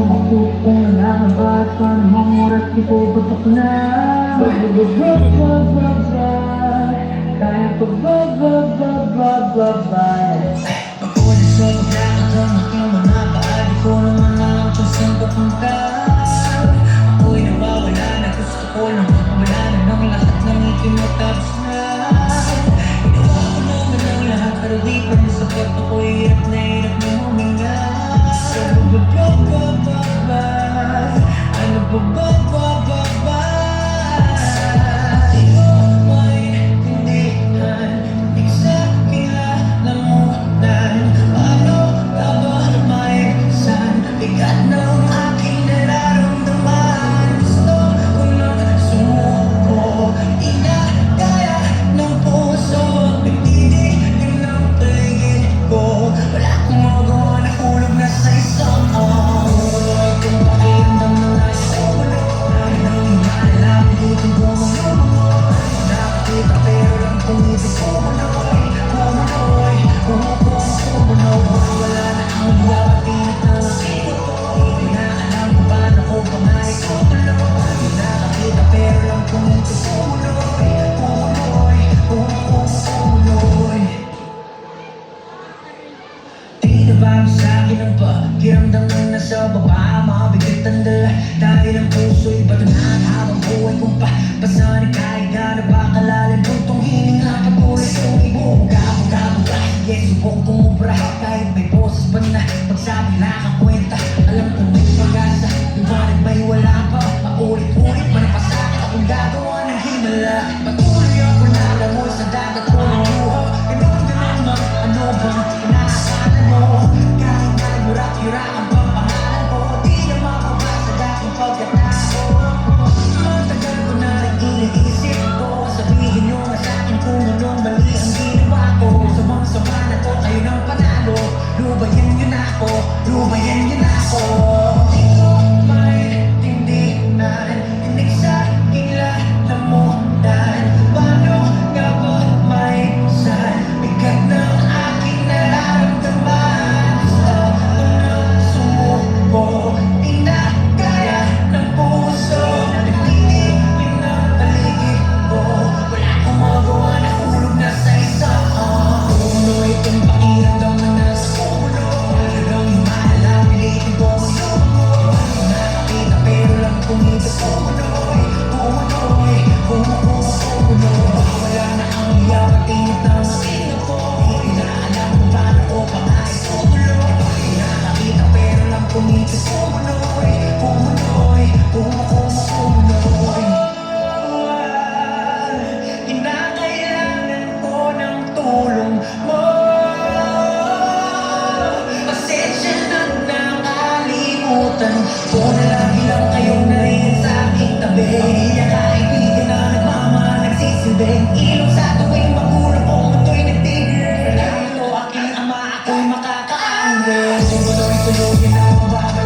makuk kung nalabat paano mong oras di ko batok na kaya pa Pagkulit sa pagkakataon aking mga paa di ko naman alam kung saan papunta. Ako'y nawawala na gusto ko lang wala na ng lahat ng itinatapos na. Ginawa ko naman ang lahat pero di pa rin sapat. Ako'y hirap na huminga. Ano ba may tindihan di sa kinalamunan. Paano ka ba maisan bigat ng aking nararamdaman. Gusto ko nang sumuko di na kaya ng puso. Nagtitigil ng paligid ko. Wala akong magawa na hulog na sa isang kung pakiramdam na nasa ulo nang malalaman dito bumununoy. Nakakita pero lang pumibig kumunoy. Wala na ang buwapatinat na nakita ko. Hindi na alam kung paano ko pa nga ikutuloy. Nakakita pero lang pumibig kumunoy. Di na bago sa'kin ang pakiramdam ng nasa baba. Mabigat ang dala dahil ang puso'y bato na habang buhay kong papasanin. Kahit gano'n ba kalalim buntong hininga patuloy kong ibubuga. Sige, subok kong ubra kahit may boses ba na pagsabi nakakwenta. Alam kong may pag-asa, liwanag may wala pa. Paulit-ulit man ang pasakit akong gagawa ng himala. Patuloy ako nalamoy sa dagat ko ng luha. Ganun man, ano bang inaakala mo? Kahit na yurak-yurakan pa pangalan ko, di na mapabasa dating pagkatao. Matagal ko na rin iniisip ko. Sabihin nyo nga sa'kin kung anong mali ang ginawa ko. Sama na to kayo ng panalo. Lubayan nyo na ako. Di ko maintindihan. Hindi sa kinalamunan. Paano nga ba maisan bigat ng aking nararamdaman. Gusto ko nang sumuko di na kaya ng puso. Nagtitigil ng paligid ko. Wala akong magawa na hulog na sa isang Punoy itong pakiramdam na nasa ulo. Hanggang himahala, pilitin ko ang lumo. Nakakita pero lang pumibig kumunoy. Wala na ang iyaw at init na makina ko. Hindi na alam kung paano ko pa nga itutuloy. Nakakita pero lang pumibig kumunoy. Kinakailangan ko ng tulong mo. Pasensya na't nakalimutan ko na lagi lang kayong nariyan sa aking tabi. Kaya kaibigan na nagmamahal nagsisilbing ilong sa tuwing magulang kong mato'y nagtigil. Salamat o aking ama, ako'y makakaangin. Kung tuloy-tuloy na ang bagay